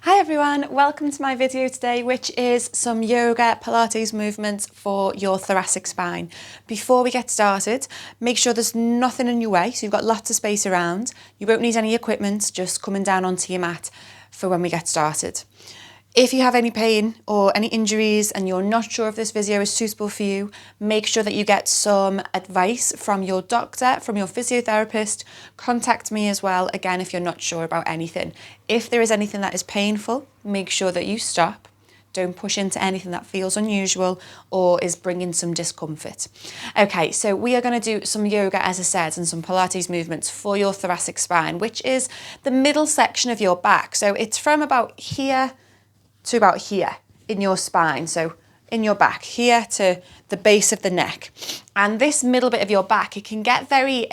Hi everyone, welcome to my video today, which is some yoga Pilates movements for your thoracic spine. Before we get started, make sure there's nothing in your way, so you've got lots of space around. You won't need any equipment, just coming down onto your mat for when we get started. If you have any pain or any injuries and you're not sure if this video is suitable for you, make sure that you get some advice from your doctor, from your physiotherapist. Contact me as well, again, if you're not sure about anything. If there is anything that is painful, make sure that you stop. Don't push into anything that feels unusual or is bringing some discomfort. Okay, so we are going to do some yoga, as I said, and some Pilates movements for your thoracic spine, which is the middle section of your back. So it's from about here to about here in your spine, so in your back, here to the base of the neck. And this middle bit of your back, it can get very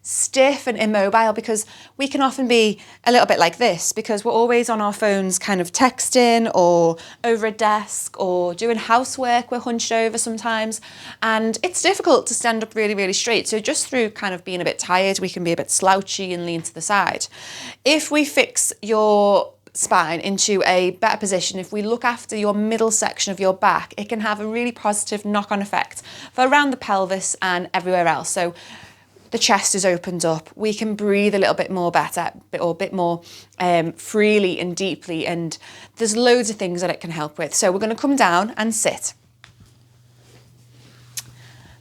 stiff and immobile because we can often be a little bit like this because we're always on our phones kind of texting or over a desk or doing housework. We're hunched over sometimes and it's difficult to stand up really straight. So just through kind of being a bit tired, we can be a bit slouchy and lean to the side. If we fix your spine into a better position, if we look after your middle section of your back, it can have a really positive knock-on effect for around the pelvis and everywhere else. So the chest is opened up, we can breathe a little bit more better or a bit more freely and deeply, and there's loads of things that it can help with. So we're going to come down and sit.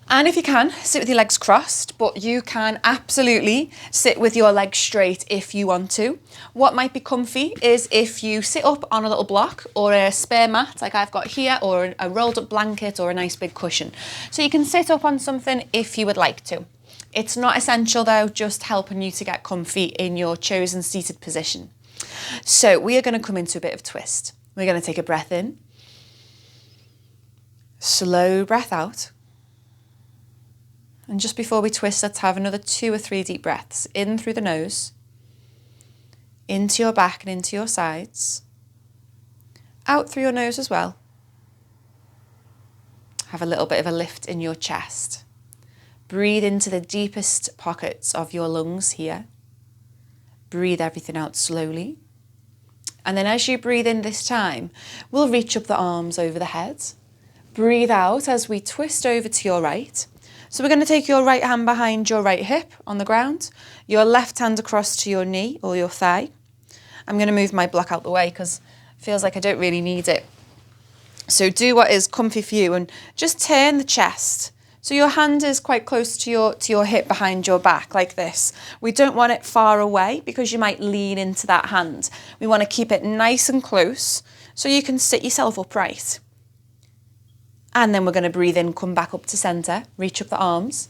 And if you can, sit with your legs crossed, but you can absolutely sit with your legs straight if you want to. What might be comfy is if you sit up on a little block or a spare mat like I've got here, or a rolled up blanket or a nice big cushion. So you can sit up on something if you would like to. It's not essential though, just helping you to get comfy in your chosen seated position. So we are going to come into a bit of twist. We're going to take a breath in, slow breath out. And just before we twist, let's have another 2 or 3 deep breaths. In through the nose, into your back and into your sides. Out through your nose as well. Have a little bit of a lift in your chest. Breathe into the deepest pockets of your lungs here. Breathe everything out slowly. And then as you breathe in this time, we'll reach up the arms over the head. Breathe out as we twist over to your right. So we're going to take your right hand behind your right hip on the ground, your left hand across to your knee or your thigh. I'm going to move my block out the way because it feels like I don't really need it. So do what is comfy for you and just turn the chest. So your hand is quite close to your hip behind your back like this. We don't want it far away because you might lean into that hand. We want to keep it nice and close so you can sit yourself upright. And then we're going to breathe in, come back up to center, reach up the arms.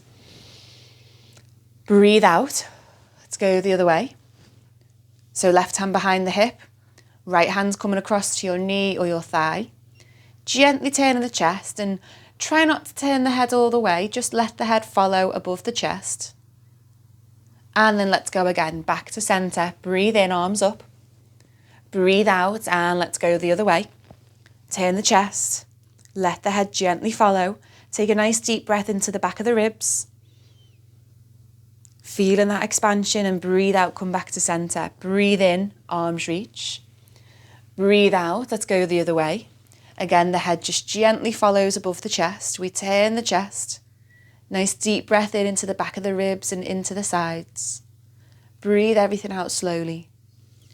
Breathe out. Let's go the other way. So left hand behind the hip, right hand's coming across to your knee or your thigh. Gently turning the chest and try not to turn the head all the way, just let the head follow above the chest. And then let's go again, back to center. Breathe in, arms up. Breathe out and let's go the other way. Turn the chest. Let the head gently follow. Take a nice deep breath into the back of the ribs. Feeling that expansion and breathe out, come back to center. Breathe in, arms reach. Breathe out, let's go the other way. Again, the head just gently follows above the chest. We turn the chest. Nice deep breath in into the back of the ribs and into the sides. Breathe everything out slowly.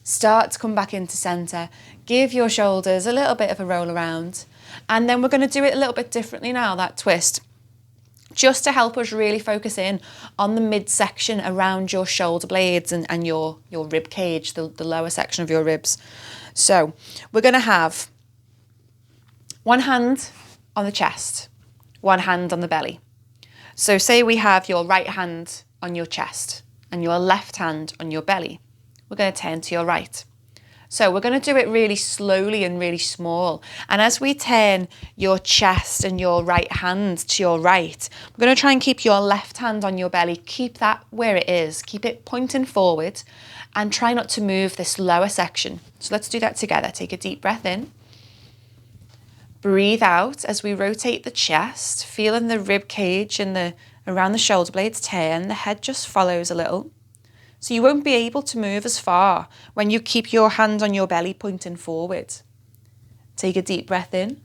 Start to come back into center. Give your shoulders a little bit of a roll around. And then we're going to do it a little bit differently now, that twist, just to help us really focus in on the midsection around your shoulder blades and your rib cage, the lower section of your ribs. So we're going to have one hand on the chest, one hand on the belly. So say we have your right hand on your chest and your left hand on your belly. We're going to turn to your right. So we're going to do it really slowly and really small. And as we turn your chest and your right hand to your right, we're going to try and keep your left hand on your belly. Keep that where it is. Keep it pointing forward and try not to move this lower section. So let's do that together. Take a deep breath in. Breathe out as we rotate the chest, feeling the rib cage and around the shoulder blades turn. The head just follows a little. So you won't be able to move as far when you keep your hand on your belly pointing forward. Take a deep breath in.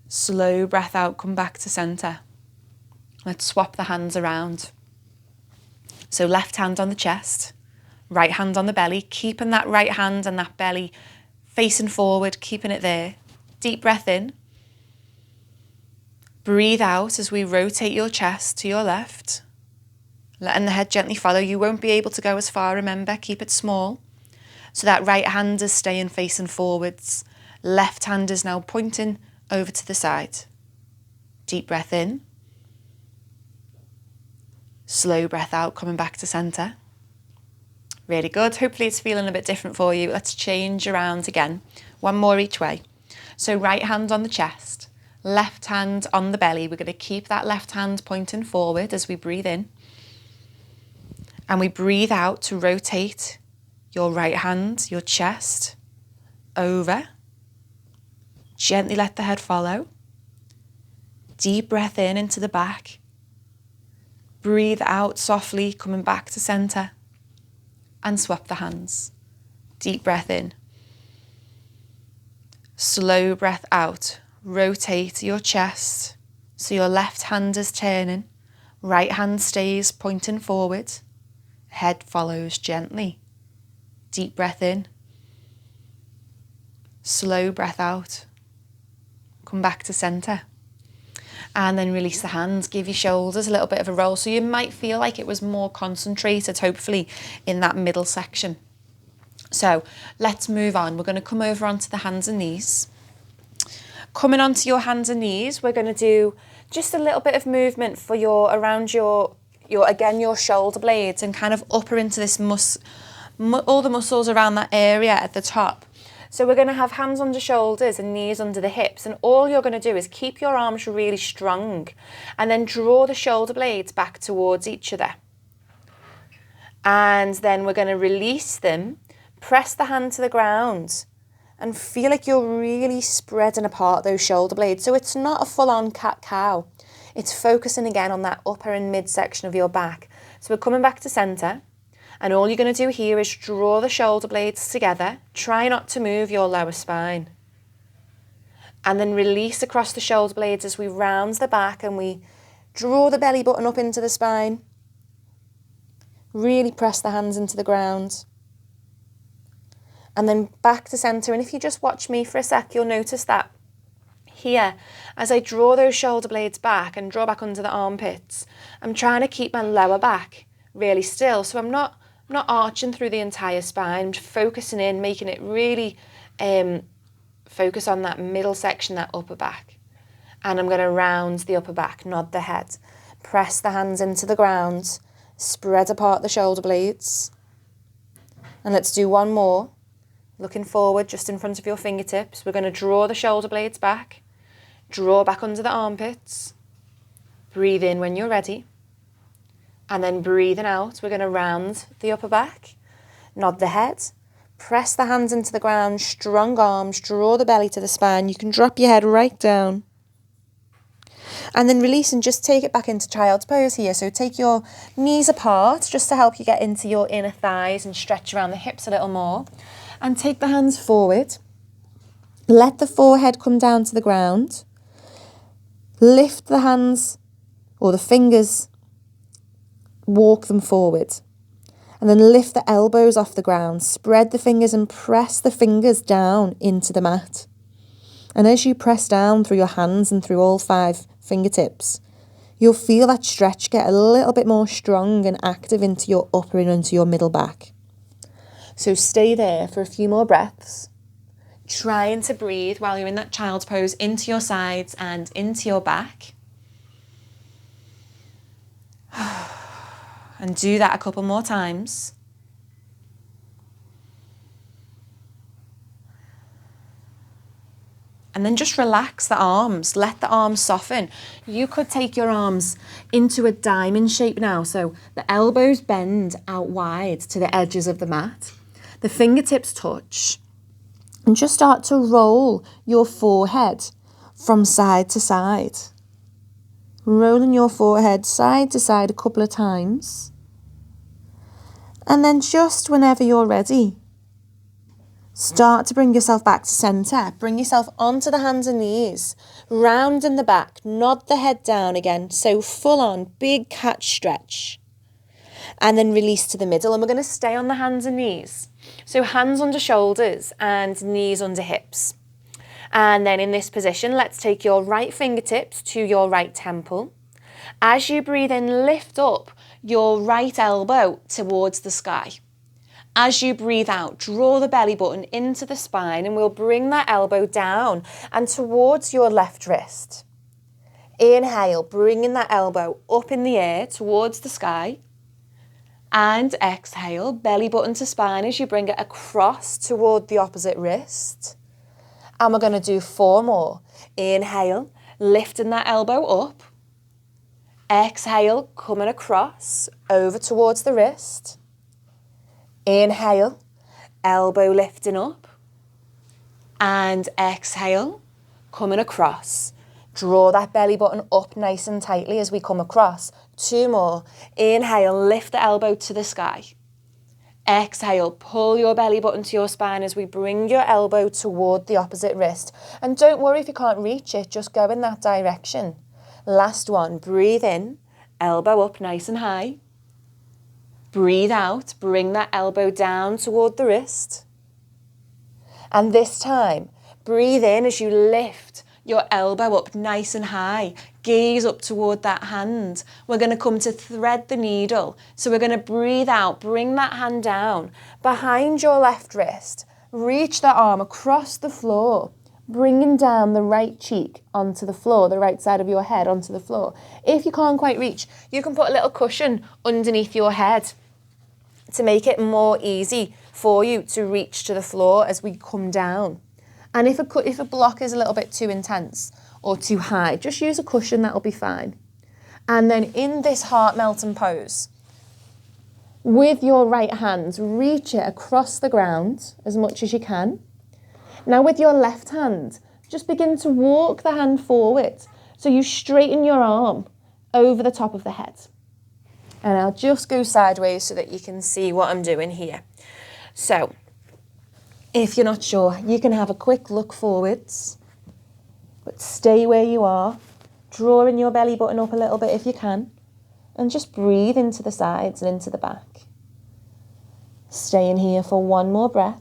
Slow breath out, come back to centre. Let's swap the hands around. So left hand on the chest, right hand on the belly, keeping that right hand and that belly facing forward, keeping it there. Deep breath in. Breathe out as we rotate your chest to your left, letting the head gently follow. You won't be able to go as far, remember, keep it small. So that right hand is staying facing forwards. Left hand is now pointing over to the side. Deep breath in. Slow breath out, coming back to centre. Really good. Hopefully it's feeling a bit different for you. Let's change around again. One more each way. So right hand on the chest, left hand on the belly. We're going to keep that left hand pointing forward as we breathe in. And we breathe out to rotate your right hand, your chest, over. Gently let the head follow. Deep breath in into the back. Breathe out softly, coming back to centre. And swap the hands. Deep breath in. Slow breath out. Rotate your chest so your left hand is turning. Right hand stays pointing forward. Head follows gently. Deep breath in. Slow breath out. Come back to centre. And then release the hands. Give your shoulders a little bit of a roll. So you might feel like it was more concentrated, hopefully, in that middle section. So let's move on. We're going to come over onto the hands and knees. Coming onto your hands and knees, we're going to do just a little bit of movement for around your shoulder blades and kind of upper into this all the muscles around that area at the top. So we're going to have hands under shoulders and knees under the hips, and all you're going to do is keep your arms really strong and then draw the shoulder blades back towards each other. And then we're going to release them, press the hand to the ground and feel like you're really spreading apart those shoulder blades. So it's not a full-on cat-cow. It's focusing again on that upper and mid section of your back. So we're coming back to centre. And all you're going to do here is draw the shoulder blades together. Try not to move your lower spine. And then release across the shoulder blades as we round the back and we draw the belly button up into the spine. Really press the hands into the ground. And then back to centre. And if you just watch me for a sec, you'll notice that here, as I draw those shoulder blades back and draw back under the armpits, I'm trying to keep my lower back really still. So I'm not arching through the entire spine. I'm focusing in, making it really focus on that middle section, that upper back. And I'm going to round the upper back, nod the head. Press the hands into the ground. Spread apart the shoulder blades. And let's do one more. Looking forward, just in front of your fingertips. We're going to draw the shoulder blades back. Draw back under the armpits. Breathe in when you're ready. And then breathing out, we're going to round the upper back, nod the head, press the hands into the ground, strong arms, draw the belly to the spine. You can drop your head right down. And then release and just take it back into child's pose here. So take your knees apart just to help you get into your inner thighs and stretch around the hips a little more. And take the hands forward. Let the forehead come down to the ground. Lift the hands or the fingers. Walk them forward and then lift the elbows off the ground, spread the fingers and press the fingers down into the mat. And as you press down through your hands and through all 5 fingertips, you'll feel that stretch get a little bit more strong and active into your upper and into your middle back. So stay there for a few more breaths, trying to breathe while you're in that child's pose into your sides and into your back. And do that a couple more times. And then just relax the arms. Let the arms soften. You could take your arms into a diamond shape now. So the elbows bend out wide to the edges of the mat. The fingertips touch. And just start to roll your forehead from side to side. Rolling your forehead side to side a couple of times. And then just whenever you're ready, start to bring yourself back to centre. Bring yourself onto the hands and knees, round in the back, nod the head down again. So full on, big cat stretch. And then release to the middle. And we're going to stay on the hands and knees. So hands under shoulders and knees under hips. And then in this position, let's take your right fingertips to your right temple. As you breathe in, lift up your right elbow towards the sky. As you breathe out, draw the belly button into the spine and we'll bring that elbow down and towards your left wrist. Inhale, bringing that elbow up in the air towards the sky. And exhale, belly button to spine as you bring it across toward the opposite wrist. And we're going to do 4 more. Inhale, lifting that elbow up. Exhale, coming across, over towards the wrist. Inhale, elbow lifting up. And exhale, coming across. Draw that belly button up nice and tightly as we come across. 2 more. Inhale, lift the elbow to the sky. Exhale, pull your belly button to your spine as we bring your elbow toward the opposite wrist. And don't worry if you can't reach it, just go in that direction. Last one, breathe in, elbow up nice and high. Breathe out, bring that elbow down toward the wrist. And this time, breathe in as you lift your elbow up nice and high. Gaze up toward that hand. We're going to come to thread the needle. So we're going to breathe out, bring that hand down behind your left wrist. Reach the arm across the floor, bringing down the right cheek onto the floor, the right side of your head onto the floor. If you can't quite reach, you can put a little cushion underneath your head to make it more easy for you to reach to the floor as we come down. And if a block is a little bit too intense or too high, just use a cushion, that'll be fine. And then in this heart melting pose, with your right hand, reach it across the ground as much as you can. Now with your left hand, just begin to walk the hand forward. So you straighten your arm over the top of the head. And I'll just go sideways so that you can see what I'm doing here. So if you're not sure, you can have a quick look forwards, but stay where you are, drawing your belly button up a little bit if you can, and just breathe into the sides and into the back. Stay in here for 1 more breath.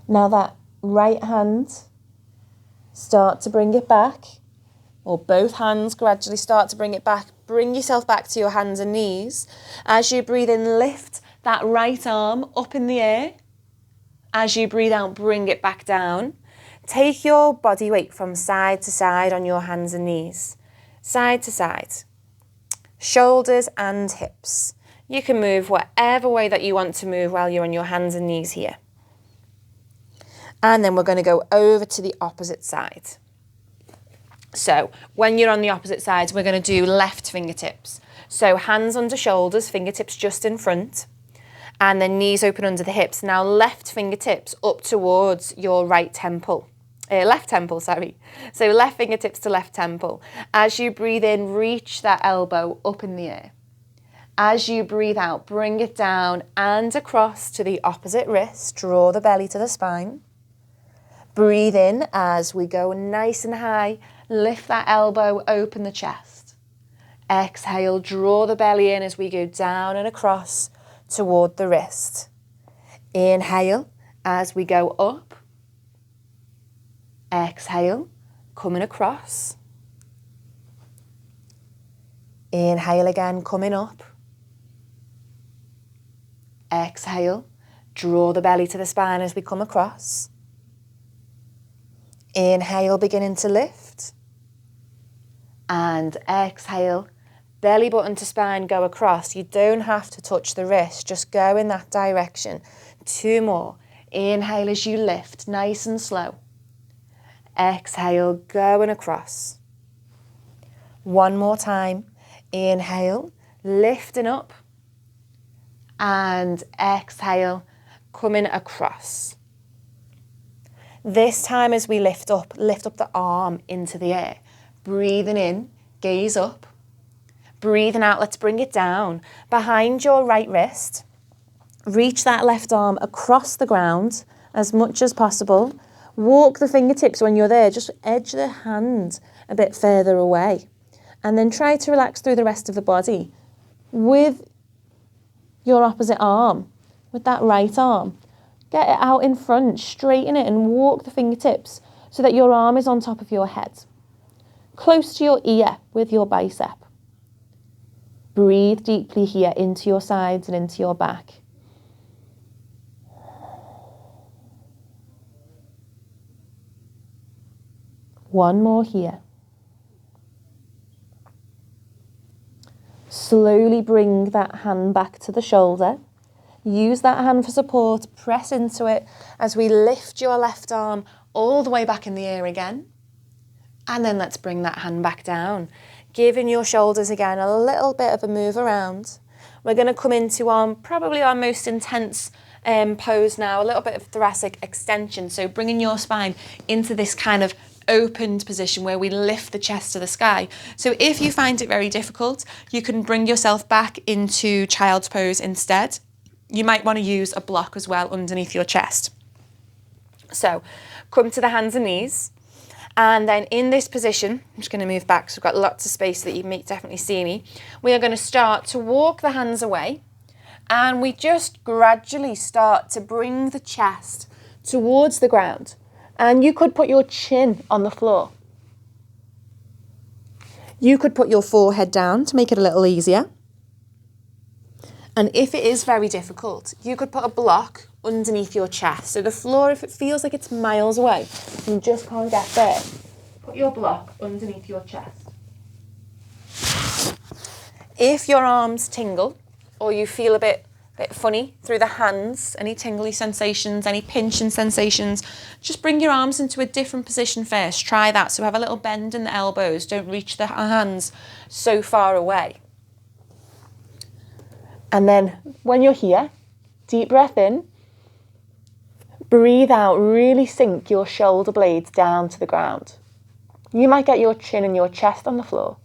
Now that right hand, start to bring it back, or both hands gradually start to bring it back. Bring yourself back to your hands and knees. As you breathe in, lift that right arm up in the air. As you breathe out, bring it back down. Take your body weight from side to side on your hands and knees. Side to side. Shoulders and hips. You can move whatever way that you want to move while you're on your hands and knees here. And then we're going to go over to the opposite side. So when you're on the opposite side, we're going to do left fingertips. So hands under shoulders, fingertips just in front. And then knees open under the hips. Now left fingertips up towards your right temple. Left temple, sorry. So left fingertips to left temple. As you breathe in, reach that elbow up in the air. As you breathe out, bring it down and across to the opposite wrist. Draw the belly to the spine. Breathe in as we go nice and high. Lift that elbow, open the chest. Exhale, draw the belly in as we go down and across toward the wrist. Inhale as we go up. Exhale, coming across. Inhale again, coming up. Exhale, draw the belly to the spine as we come across. Inhale, beginning to lift. And exhale, belly button to spine, go across. You don't have to touch the wrist, just go in that direction. 2 more. Inhale as you lift, nice and slow. Exhale, going across. 1 more time. Inhale, lifting up. And exhale, coming across. This time as we lift up the arm into the air. Breathing in, gaze up. Breathing out, let's bring it down. Behind your right wrist, reach that left arm across the ground as much as possible. Walk the fingertips when you're there, just edge the hand a bit further away. And then try to relax through the rest of the body. With your opposite arm, with that right arm, get it out in front, straighten it and walk the fingertips so that your arm is on top of your head. Close to your ear with your bicep. Breathe deeply here into your sides and into your back. One more here. Slowly bring that hand back to the shoulder. Use that hand for support. Press into it as we lift your left arm all the way back in the air again. And then let's bring that hand back down. Giving your shoulders again a little bit of a move around. We're going to come into probably our most intense pose now, a little bit of thoracic extension. So bringing your spine into this kind of opened position where we lift the chest to the sky. So if you find it very difficult, you can bring yourself back into child's pose instead. You might want to use a block as well underneath your chest. So come to the hands and knees. And then in this position, I'm just going to move back so we've got lots of space so that you may definitely see me. We are going to start to walk the hands away. And we just gradually start to bring the chest towards the ground. And you could put your chin on the floor. You could put your forehead down to make it a little easier. And if it is very difficult, you could put a block underneath your chest. So the floor, if it feels like it's miles away, you just can't get there, put your block underneath your chest. If your arms tingle or you feel a bit funny through the hands, any tingly sensations, any pinching sensations, just bring your arms into a different position first. Try that. So have a little bend in the elbows. Don't reach the hands so far away. And then when you're here, deep breath in, breathe out, really sink your shoulder blades down to the ground. You might get your chin and your chest on the floor.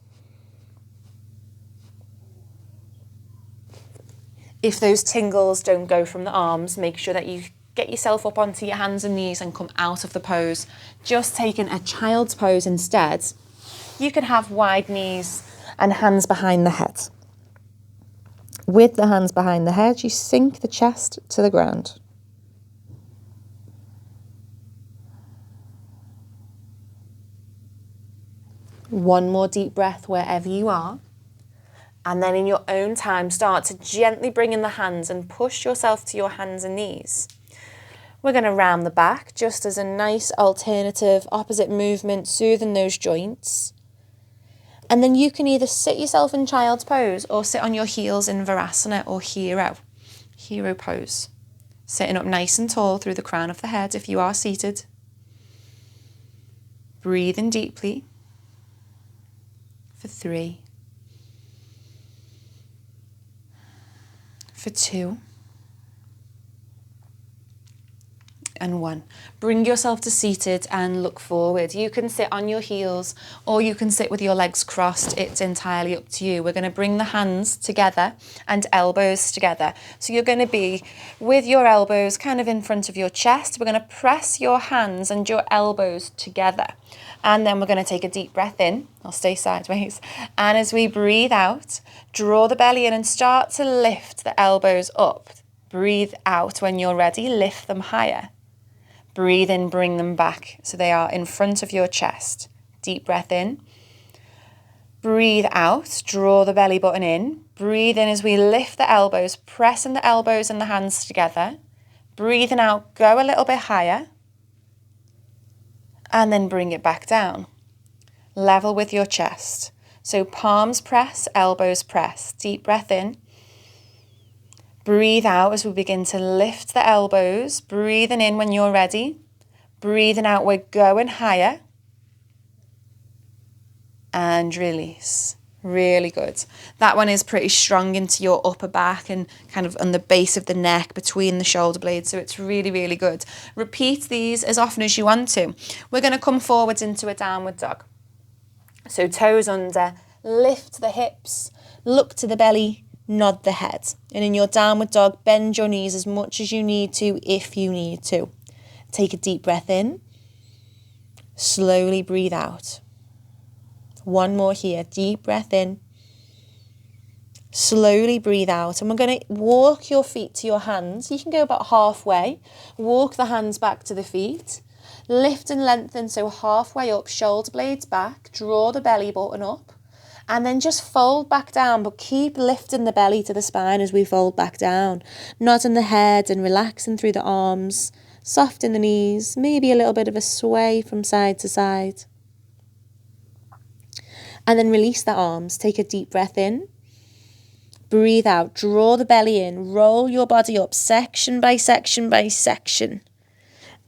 If those tingles don't go from the arms, make sure that you get yourself up onto your hands and knees and come out of the pose. Just taking a child's pose instead. You can have wide knees and hands behind the head. With the hands behind the head, you sink the chest to the ground. One more deep breath wherever you are. And then in your own time, start to gently bring in the hands and push yourself to your hands and knees. We're going to round the back just as a nice alternative opposite movement, soothing those joints. And then you can either sit yourself in child's pose or sit on your heels in Virasana or hero pose. Sitting up nice and tall through the crown of the head if you are seated. Breathing deeply for 3. For 2 and 1. Bring yourself to seated and look forward. You can sit on your heels or you can sit with your legs crossed. It's entirely up to you. We're going to bring the hands together and elbows together. So you're going to be with your elbows kind of in front of your chest. We're going to press your hands and your elbows together. And then we're going to take a deep breath in. I'll stay sideways. And as we breathe out, draw the belly in and start to lift the elbows up. Breathe out when you're ready. Lift them higher. Breathe in, bring them back so they are in front of your chest. Deep breath in. Breathe out, draw the belly button in. Breathe in as we lift the elbows, pressing the elbows and the hands together. Breathing out, go a little bit higher. And then bring it back down. Level with your chest. So palms press, elbows press. Deep breath in. Breathe out as we begin to lift the elbows. Breathing in when you're ready. Breathing out, we're going higher. And release. Really good. That one is pretty strong into your upper back and kind of on the base of the neck between the shoulder blades. So it's really, really good. Repeat these as often as you want to. We're going to come forwards into a downward dog. So toes under, lift the hips. look to the belly, nod the head. And in your downward dog, bend your knees as much as you need to if you need to. Take a deep breath in. Slowly breathe out. One more here. Deep breath in. Slowly breathe out. And we're going to walk your feet to your hands. You can go about halfway. Walk the hands back to the feet. Lift and lengthen, so halfway up, shoulder blades back. Draw the belly button up. And then just fold back down, but keep lifting the belly to the spine as we fold back down. Nodding the head and relaxing through the arms. Soften the knees, maybe a little bit of a sway from side to side. And then release the arms. Take a deep breath in. Breathe out. Draw the belly in. Roll your body up section by section by section.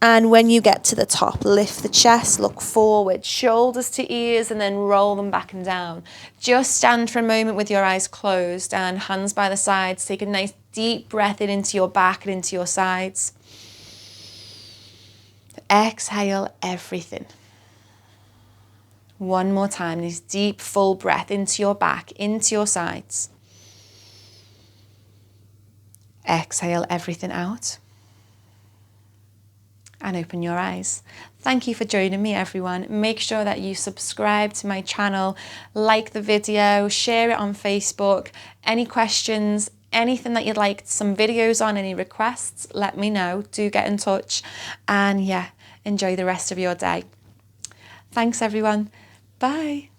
And when you get to the top, lift the chest, look forward, shoulders to ears, and then roll them back and down. Just stand for a moment with your eyes closed and hands by the sides. Take a nice deep breath in into your back and into your sides. Exhale everything. One more time, this deep full breath into your back, into your sides. Exhale everything out. And open your eyes. Thank you for joining me, everyone. Make sure that you subscribe to my channel, like the video, share it on Facebook. Any questions, anything that you'd like some videos on, any requests, let me know. Do get in touch. And yeah, enjoy the rest of your day. Thanks, everyone. Bye.